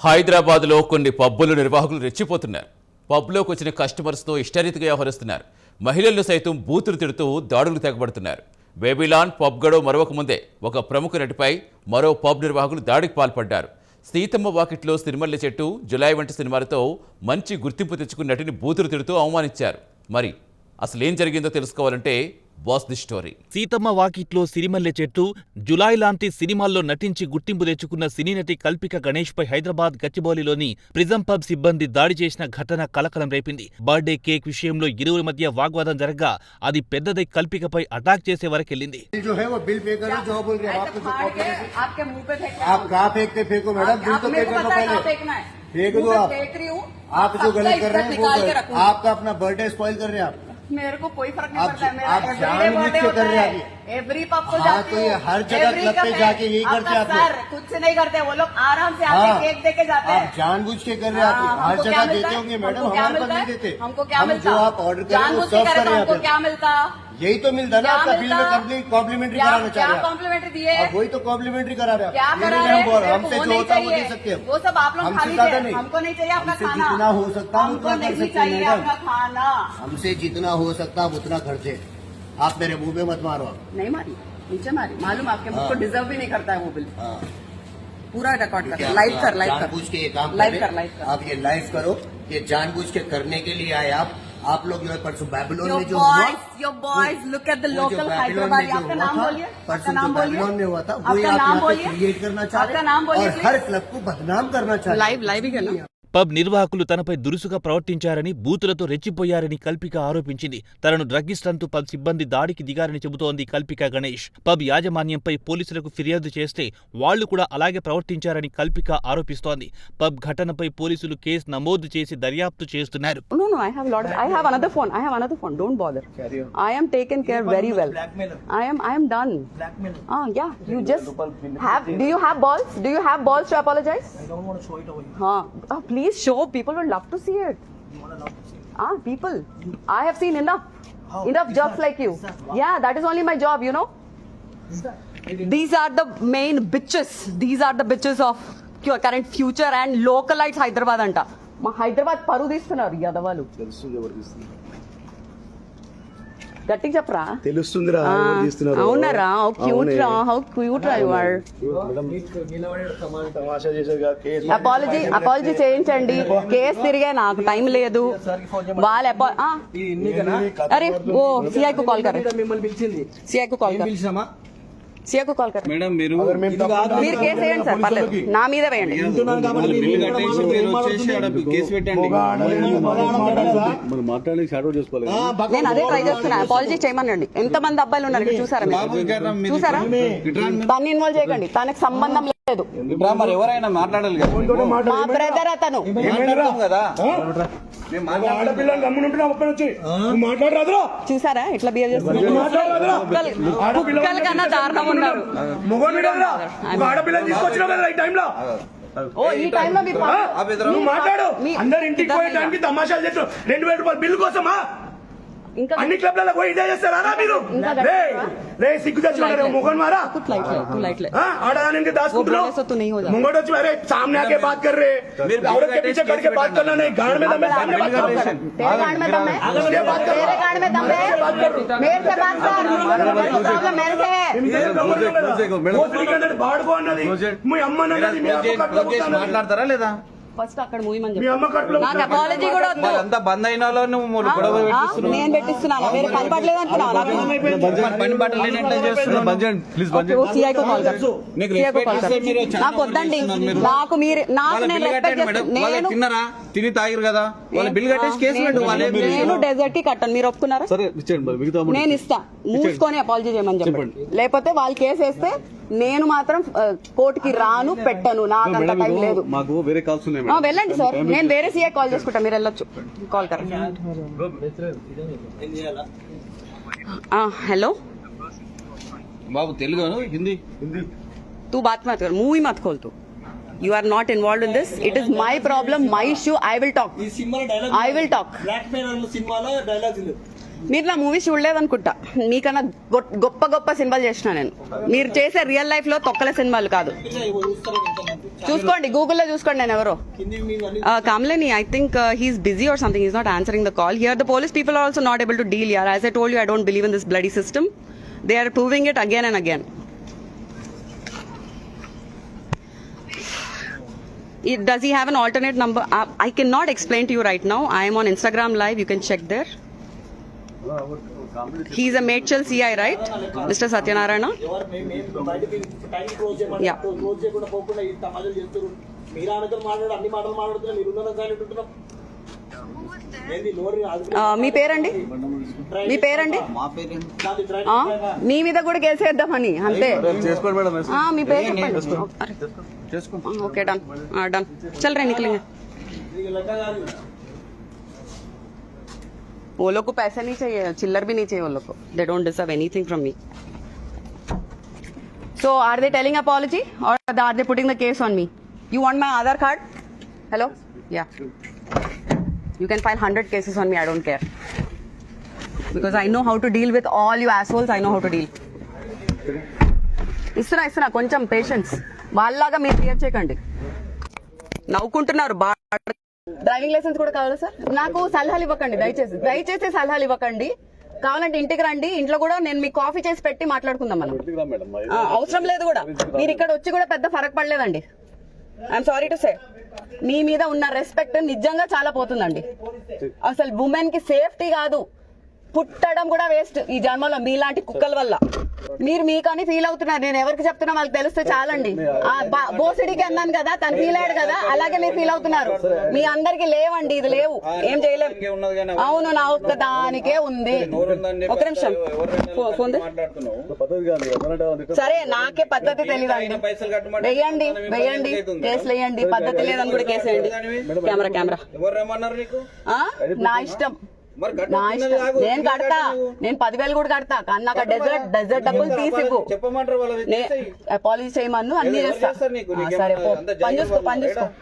హైదరాబాద్ లో కొన్ని పబ్బుల నిర్వాహకులు రెచ్చిపోతున్నారు. పబ్లోకి వచ్చిన కస్టమర్స్ తో ఇష్టారీతిగా వ్యవహరిస్తున్నారు. మహిళలను సైతం బూతులు తిడుతూ దాడులు తెగబడుతున్నారు. బేబీలాన్ పబ్ గడవ మరొక ముందే ఒక ప్రముఖ నటిపై మరో పబ్ నిర్వాహకులు దాడికి పాల్పడ్డారు. సీతమ్మ వాకిట్లో సిరిమల్లె చెట్టు, జులై వంటి సినిమాలతో మంచి గుర్తింపు తెచ్చుకున్న నటిని బూతులు తిడుతూ అవమానించారు. మరి అసలేం జరిగిందో తెలుసుకోవాలంటే boss the story. Seethamma Vakitlo Sirimalle చెట్టు, జులై లాంటి సినిమాల్లో నటించి గుర్తింపు తెచ్చుకున్న సినీ నటి కల్పిక గణేష్ పై హైదరాబాద్ గచ్చిబౌలిలోని ప్రిజం పబ్ సిబ్బంది దాడి చేసిన ఘటన కలకలం రేపింది. బర్త్డే కేక్ విషయంలో ఇరువురి మధ్య వాగ్వాదం జరగ్గా అది పెద్దదై కల్పికపై అటాక్ చేసే వరకెళ్లింది. मेरे को कोई फर्क नहीं पड़ता है। मेरा जानबूझ के कर रहे हैं। एवरी पब को जाती हूँ, हर जगह क्लब पे जाके यही करते हैं आप लोग। कुछ से नहीं करते वो लोग, आराम से आके केक दे के जाते हैं। आप जानबूझ के कर रहे हैं, हर जगह देते होंगे मैडम, हमारे पास नहीं देते। हमको क्या मिलता? जो आप ऑर्डर करें वो सर्व करें। हमको क्या मिलता? यही तो मिलता ना आपका बिल में, कंपनी कॉम्प्लीमेंट्री कराना चाह रहे हैं। कॉम्प्लीमेंट्री दिए, वही तो कॉम्प्लीमेंट्री करा रहे हैं। क्या करा रहे हैं? हमसे जो होता है वो दे सकते हैं। वो सब आप लोग खा लीजिए, हमको नहीं चाहिए आपका खाना। जितना हो सकता है हमको नहीं चाहिए आपका खाना। हमसे जितना हो सकता है उतना खर्चे। आप मेरे मुंह में मत मारो। नहीं मारी, नीचे मारी, मालूम आपके मुझको डिजर्व भी नहीं करता है वो बिल। पूरा रिकॉर्ड कर, लाइव कर, लाइव कर, पूछ के ये काम लाइव कर, लाइव कर। आप ये लाइव करो, ये जानबूझ के करने के लिए आए आप लोग जो है परसों बैबलोन में जो हुआ, your boys look at the local Hyderabad. आपका नाम बोलिए, परसों जो बैबलोन में हुआ था वही आप यहाँ पे क्रिएट करना चाहते हैं और हर क्लब को बदनाम करना चाहते हैं। लाइव ही करना। పబ్ నిర్వాహకులు తనపై దురుసుగా ప్రవర్తించారని, బూతులతో రెచ్చిపోయారని కల్పిక ఆరోపించింది. తనను డ్రగ్గిస్ట్ అంటూ పబ్ సిబ్బంది దాడికి దిగారని చెబుతోంది కల్పిక గణేష్. పబ్ యాజమాన్యంపై పోలీసులకు ఫిర్యాదు చేస్తే వాళ్లు కూడా అలాగే ప్రవర్తించారని కల్పిక ఆరోపిస్తోంది. పబ్ ఘటనపై పోలీసులు కేసు నమోదు చేసి దర్యాప్తు చేస్తున్నారు. I have another phone. Don't bother. I am taken care very well. I am done. Yeah. You just have. Do you have balls? Do you have balls to apologize? I don't want to show it away. Please show. People would love to see it. You want to love to see it? People. I have seen enough. How? Enough jobs like you. Yeah, that is only my job, you know. These are the main bitches. These are the bitches of current future and localites Hyderabad anta. మా హైదరాబాద్ పరువు తీస్తున్నారు యాదవాలు. గట్టిగా చెప్పరా, తెలుస్తుందిరా. అవునరా? How cute రా, how cute రా you are. Apology చేయించండి. Case తిరిగే, నాకు టైం లేదు. వాళ్ళ అరే ఓ సిఐ కు కాల్ కర్, సిఐ కు కాల్ కర్, సిఐ కు కాల్ కర్. మేడం మీరు కేసు వేయండి సార్, పర్లేదు, నా మీద వేయండి. నేను అదే ట్రై చేస్తున్నా. అపాలజీ చేయమనండి. ఎంతమంది అబ్బాయిలు ఉన్నారు ఇక్కడ చూసారా? చూసారా? తను ఇన్వాల్వ్ చేయకండి, తనకు సంబంధం లేదు. మరి ఎవరైనా మాట్లాడాలి కదా. మా బ్రదర్ అతను చూసారా ఎట్లా బిహేవ్ చేస్తున్నారు? కుక్కల కన్నా దారుణం ఉన్నారు. ఓ ఈ టైంలో మాట్లాడు. అందరు ఇంటికి పోయే టైంకి తమాషాలు చేస్తారు. 2000 రూపాయలు బిల్లు కోసమా ఇంకా అన్ని క్లబ్లలో పోయి ఇదే చేస్తారా మీరు? సిగ్గు తెచ్చుకున్నారు మొగన్ మారా. आड़ाने दासपुत्र मुंगोट अरे सामने आके बात कर रहे, औरत के पीछे करके बात करना नहीं. गाड़ में दम है, सामने बात करो. तेरे गाड़ में दम है, तेरे गाड़ में दम है. मेरे से बात कर, प्रॉब्लम मेरे से है. బాడు అన్నది మీ అమ్మ అన్నది మీ అమ్మ మాట్లాడతారా లేదా? ఫస్ట్ అక్కడ మూవీ మీ అమ్మ కట్లో నాకు అపాలజీ కూడా వద్దు. అంతా బంద్ అయిన నేను పెట్టిస్తున్నాను. వేరే పని పడలేదు అంటున్నావు. పని నాకు వద్దండి. నాకు మీరు నాకు నేను రెస్పెక్ట్ చేస్తాను. తిన్నారా? తిని తాగిరు కదా, వాళ్ళ బిల్ కట్టేసి కేసు పెట్టు. నేను డెజర్ట్ కి కట్టాను, మీరు ఒప్పుకున్నారా? నేను ఇస్తా. మూసుకొని అపాలజీ చేయమని చెప్పండి. లేకపోతే వాళ్ళు కేసు వేస్తే నేను మాత్రం కోర్టుకి రాను, పెట్టను. నాకు అంత టైం లేదు. మాకు వేరే కాల్స్ ఉన్నాయి. వెళ్ళండి సార్, నేను వేరే సీఏ కాల్ చేసుకుంటా, మీరు వెళ్ళొచ్చు. కాల్ కర. हेलो बाबू तेलुगु हिंदी तू बात मत कर, मुंह ही मत खोल. तू you are not involved in this. It is my problem, my issue. I will talk. I will talk. Black Man సినిమాలో డైలాగ్స్ మీరు నా మూవీ చూడలేదనుకుంటా. మీకన్నా గొప్ప గొప్ప సినిమాలు చేసిన నేను. మీరు చేసే రియల్ లైఫ్ లో తొక్కల సినిమాలు కాదు. చూసుకోండి, గూగుల్లో చూసుకోండి నేను ఎవరో. Kamleni, I think he's busy or something. He's not answering the call. Here the police people are also not able to deal. Yeah, as I told you, I don't believe in this bloody system. They are proving it again and again. Does he have an alternate number? I cannot explain to you right now. I am on Instagram live. You can check there. He's a Machel CI, right? Mr. Satyanarayana? బయటకి time close Yeah. చేయమంటారు. Close చేయకుండా పోకుండా ఈ తమాషాలు చేస్తారు. మీరు ఆమెతో మాట్లాడు, అన్ని మాటలు మాట్లాడుతున్నా, మీరు ఉన్న సైలెంట్ ఉంటున్నాం. ఏంది నోరు ఆగు. మీ పేరండి? మీ పేరండి? మా పేరు నాది డ్రైవింగ్ మీ మీద కూడా కేసేద్దామని అంతే. చేసుకోండి మేడం మీ పేరు చెప్పండి. Okay, done done. चल रहे निकलेंगे. లెక్క కాదు. वो लोग को पैसे नहीं चाहिए, चिल्लर भी नहीं चाहिए वो लोग को. They don't deserve anything from me. So are they telling apology or are they putting the case on me? You want my Aadhaar card? Hello? Yeah. You can file 100 cases on me. I don't care. Because I know how to deal with all you assholes. I know how to deal. ఇస్తున్నా కొంచెం patience. వాళ్ళలాగా మీరు clear చేయకండి. నవ్వుకుంటున్నారు బాగా. Driving licence కూడా కావాలా sir? నాకు సలహాలు ఇవ్వకండి దయచేసి సలహాలు ఇవ్వకండి. కావాలంటే ఇంటికి రండి, ఇంట్లో కూడా నేను మీకు కాఫీ చేసి పెట్టి మాట్లాడుకుందాం మనం. అవసరం లేదు కూడా. మీరు ఇక్కడ వచ్చి కూడా పెద్ద ఫరక్ పడలేదండి. I'm sorry to say. మీ మీద ఉన్న రెస్పెక్ట్ నిజంగా చాలా పోతుందండి. అసలు ఉమెన్ కి సేఫ్టీ కాదు, పుట్టడం కూడా వేస్ట్ ఈ జన్మలో మీలాంటి కుక్కల వల్ల. మీరు మీకని ఫీల్ అవుతున్నారు. నేను ఎవరికి చెప్తున్నా వాళ్ళకి తెలిస్తే చాలండి. బోసిడికి అన్నాను కదా, తను ఫీల్ అయ్యాడు కదా, అలాగే మీరు ఫీల్ అవుతున్నారు. మీ అందరికి లేవండి, ఇది లేవు, ఏం చేయలేము. అవును, నా ఒక్క దానికే ఉంది. ఒక నిమిషం ఫోన్ సరే, నాకే పద్ధతి తెలియదండి. వెయ్యండి కేసులు వేయండి. పద్ధతి లేదని కూడా కేసు వేయండి. కెమెరా నా ఇష్టం. నా ఇష్టం. నేను కడతా, నేను 10,000 కూడా కడతా. కానీ నాకు డెజర్ట్ డబ్బులు తీసివ్వు. అపాలజీ చేయమను, అన్ని చేస్తా. సరే, పని చూసుకో.